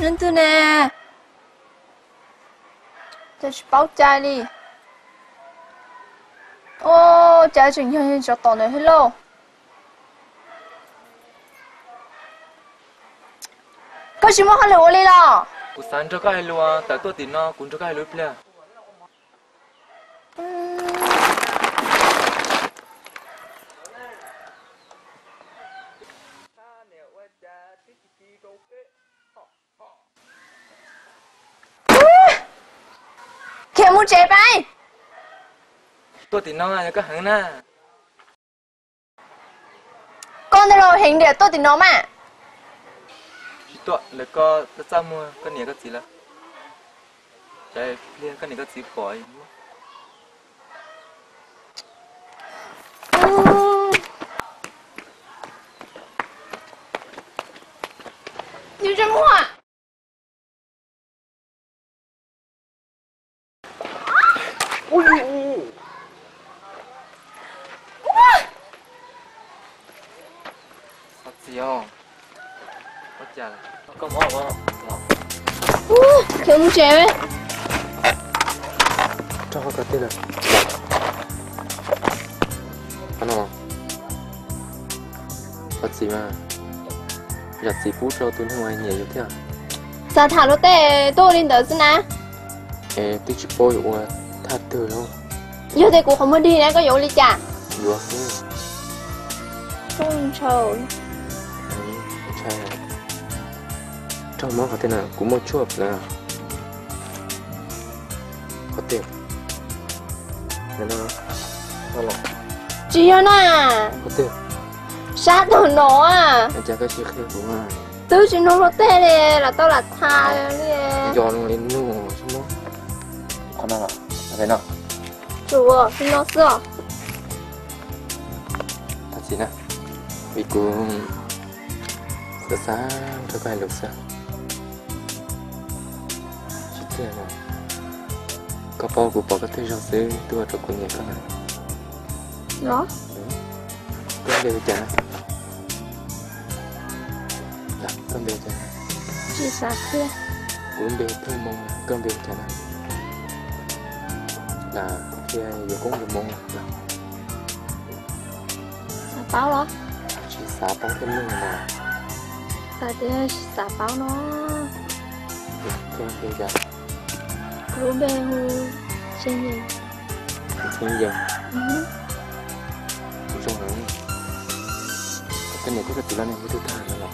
Lên từ nè. Cho chị báo chai đi. Ô, chai chuyện hiện cho tao này hello. Có gì mà hello đi là? Usan cho cái hello, tại tôi tin nó cũng cho cái hello plea. Kẻ muốn chạy bay. Tôi tin nó là cái hàng na. Con đây rồi hình để tôi tin nó mà. Tôi là có tất cả mua cái này cái gì là. Chạy plea cái này cái gì khỏi. Như cho mua. Ui. Sao gì không? Có chả là có mỏ không? Kẻ muốn chạy ấy. Cho cái tên là. Anh không? Có gì mà? Giờ gì phút cho tôi ngoài nhiều như thế à? Sao thả nó tệ tôi lên tới xin á? Ê, tôi chỉ bôi của thật từ đâu. Giờ thì cũng không muốn đi nữa, có dụ đi chả? Được. Không trời. Trời. Trong nó có tên là cũng một chút là có tiền. Nên nó là Chị ơi à? có tiền. Sát đồ nó à? Anh chả cái chiếc khía của mà. Tôi chỉ nói nó tệ đi, là tôi là thà đi. Gió nó lên nụ xong nó. Có nào là thế nào? Chủ à, thì nó sợ. Thật gì nè. Vì cũng sợ sáng cho cái lục sợ. Chứ thế nào. Có bao của bỏ cái thứ rau xế tôi cho con nhẹ con này. Đó? Con đều chả nè. Dạ, con đều chả nè. Chị xa kia. Cũng đều thương mong con đều chả nè. Là khi ai vừa cũng được mong là Xả báo đó? chỉ xả bao thêm luôn mà. Xả thì xả báo nó. Con đều chả. Cứ bê hư. Trên gì? Xin dần. Rồi cái này có cái tỷ lệ này với tôi thả nữa rồi.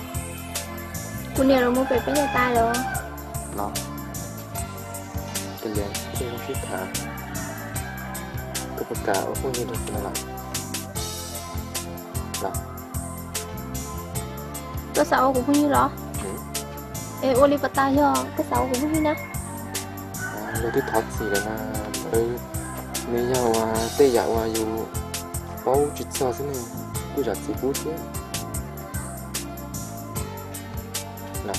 Cô này là mua về cái nhà ta rồi. Nó cái này cái nó sẽ thả cái bậc cả ở khu vực này nó là Cái sáu cũng như đó. Ê, ô li bata cho cái sáu cũng như nè. Nó thích thật gì là mấy nhau tê dạo dù bao chút sao thế này cứ giật gì bút thế là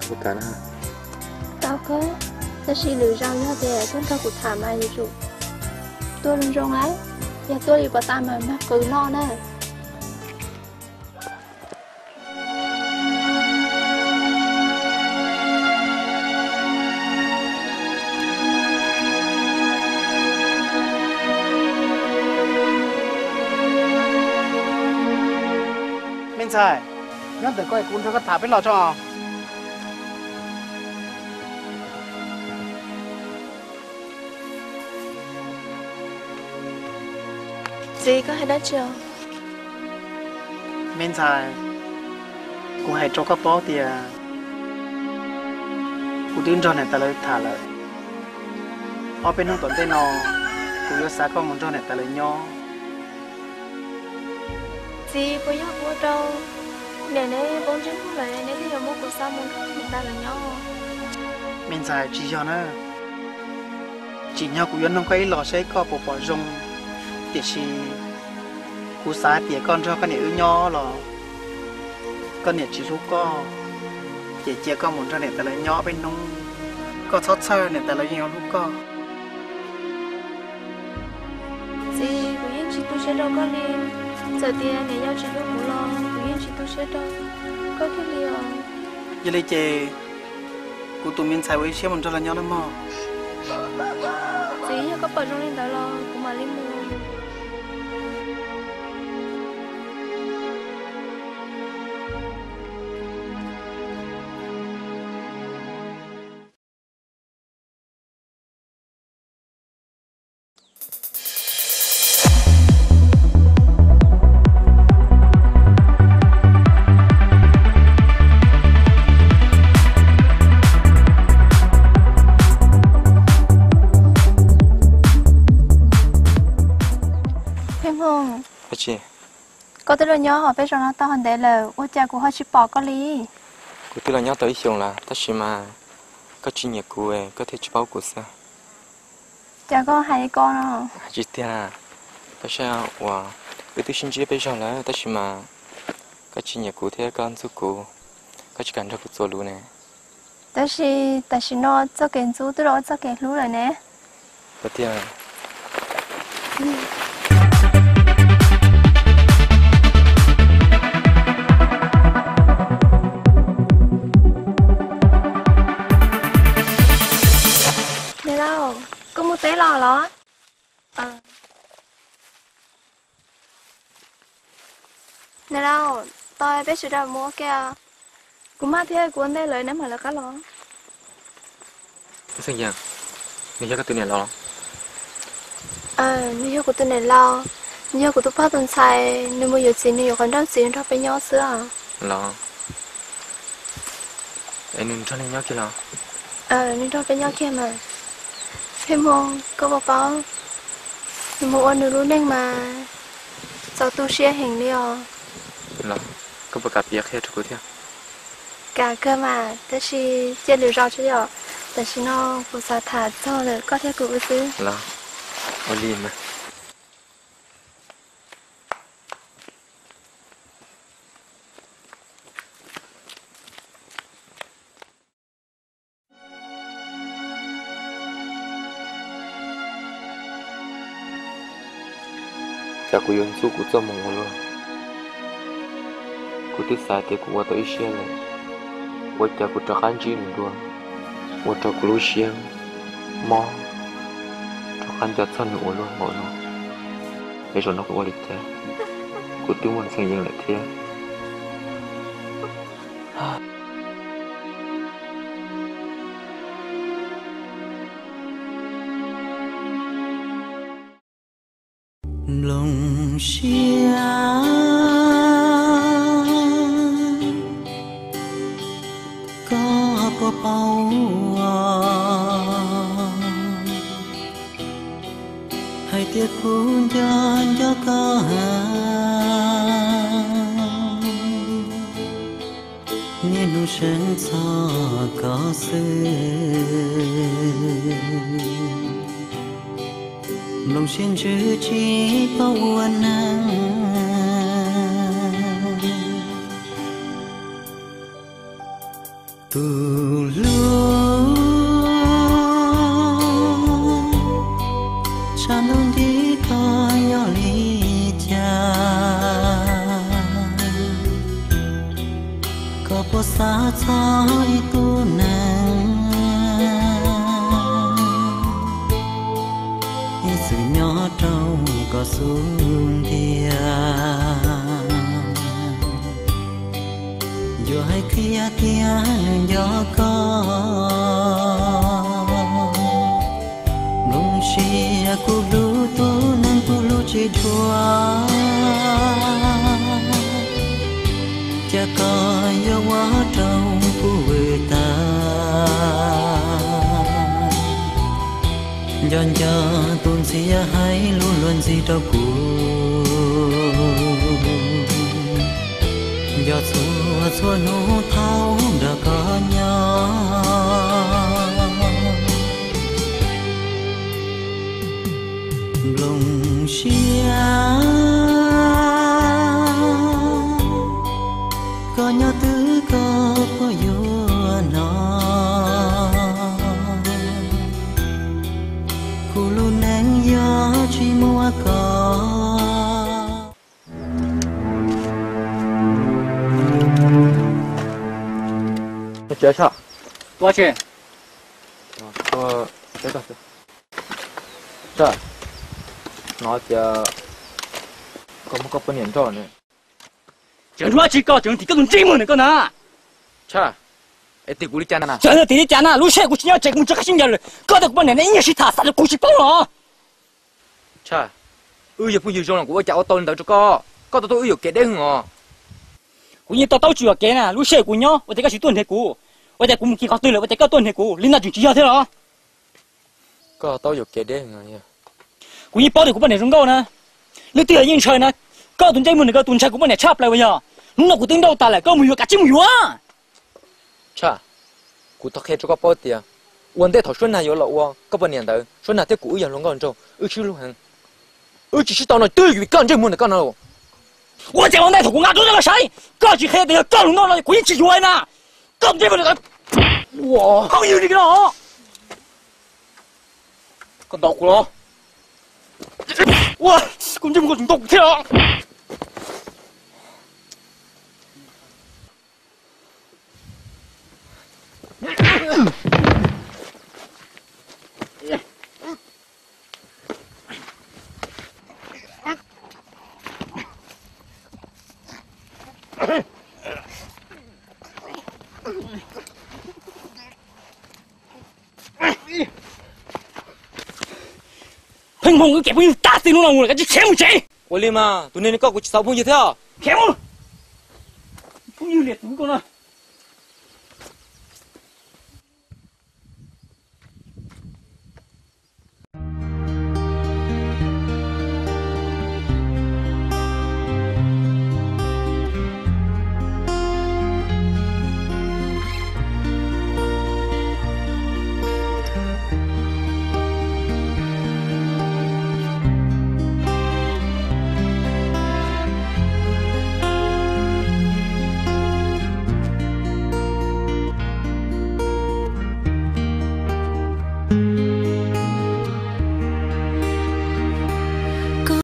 bậc cả na Tao cơ ta chỉ lừa rau cho để chúng ta cũng thảm ai vậy chủ tôi lên rong ấy giờ tôi đi vào ta mà cứ no nè Mình sai nhớ tới coi cuốn cho các thả bên lò cho gì có hay đã chưa mình sai cũng hay cho các bó tiền cũng tin cho này ta lấy thả lại ở bên nông tuần tên nó cũng có sáng con muốn cho này ta lấy nhau gì bây giờ mua đâu để này bông trứng không lại này bây giờ mua của sao muốn người ta là nhau mình sai chỉ cho nó chỉ nhau cũng nông cái lò sẽ có bộ bỏ rong tiệt si cú xá tiệt con cho con này ư nhau lò con này chỉ giúp có chỉ chia con muốn cho này ta lấy nhau bên nông có sót sơ này ta lấy nhau lúc có gì của yên chị tôi sẽ đâu có liền giờ tiền này nhau chỉ lúc một lo của yên chị tôi sẽ đâu có cái liều như lấy chè cú tụi mình xài với xe mình cho là nhau đó mà chỉ có bờ trong lên đó lo cũng mà lên mua chị có tới là nhớ họ bây giờ nó tao hẳn đấy là ôi cha của họ chỉ bỏ có lý cô tôi là nhớ tới hiểu là tất nhiên mà có chuyện nhà cô ấy có thể chụp bao cô sao cha có hai con không chị tiền à bây giờ wow với tôi xin chị bây giờ là tất nhiên mà có chuyện nhà cô thế con giúp cô có chỉ cần cho cô做luôn này但是nó cho cái chú tôi đó cho cái lú rồi nè có tiền à nè đâu có mua té lò đó nè đâu tôi biết sự đâu mua kia cũng mà thế cuốn đây lời nếu mà là cá lò cái gì vậy mình cho cái tiền này lo như của tôi này lo như của tôi phát tuần xài nếu mua nhiều tiền nhiều còn đâu tiền cho phải nhau xưa lo em cho nên nhớ kia lo nên cho phải nhau kia mà thêm không có bảo bảo một anh được luôn nên mà sao tu sửa hình đi lo có bao cặp việc hết rồi thế cả cơ mà tất nhiên chơi lừa rau chứ giờ tất nhiên nó cũng sẽ thả cho là có thể cũng xứ lo ở liền mà chả có yên su của cho mong luôn của tiết sai thì của tôi xe này của chả của trò khán chi nữa luôn của trò của lối xe mò trò khán chả thân nữa luôn mọi người bây giờ nó có lịch thế của tiếng muốn xây dựng lại thế lòng xia có bao hay tiếc cuốn cho có nên nụ sen xa có sự lòng xin chữ chỉ bao buồn nắng từ lúc cha luôn đi có nhỏ lý cha có bao xa thôi tu nắng sự nhỏ trong có xuống địa dù hay kia gió có nung xia cu lu tu nên cu lu chỉ thua cha có gió quá trong cu người ta dọn cho tuôn xia hay luôn luôn gì đâu cuộc giọt xua nụ thao đã có nhau lòng xia có nhau tứ có vô nó cô luôn nén gió chỉ mua có chờ sao多少钱？这个是，这，nó chờ có một cái niệm tròn này. Chẳng nói chỉ có chẳng thì cái thằng chim này cơ nè. Cha, em tìm cú đi chăn nè. Chẳng là thì chán à, lúc xe của chị nhau chạy cũng chắc sinh nhật rồi. Có được bên này nó chỉ thả sát cú chỉ bao nó. Cha, giờ bây giờ trong lòng của cháu tôn đâu cho có tôi kể đấy hả? Cú như tao chưa kể nè, lúc xe của nhau, tôi thấy cái sự tuân thế cú. Tôi thấy cũng chỉ có tôi là tôi thấy cái tuân thế cú, linh là chuyện chỉ nhau thế đó. Có tôi kể đấy hả? Cú như bao được của bên này trong câu nè. Lúc tiền như trời nè, có tuần trai mình có tuần trai của bên này chắp lại bây giờ. Lúc nào của tiếng đâu ta lại có mùi cả chim mùi á. Cha, cú tao kể cho có bao tiền. Vấn đề thảo xuân này có lậu có bao nhiêu đời, xuân này thế cú giờ luôn con trâu, chứ luôn hàng. Chỉ是到那对于干这么的干了。我这帮那头公安都那个谁，搞起黑的搞弄到了，鬼起冤呐！搞这么的，哇，好有这个啊！干到过了，哇，公这么个种到去了。砰砰，给朋友打死了我了，赶紧钱不钱？我哩嘛，昨天你搞过去烧朋友跳。钱我，朋友脸足够了。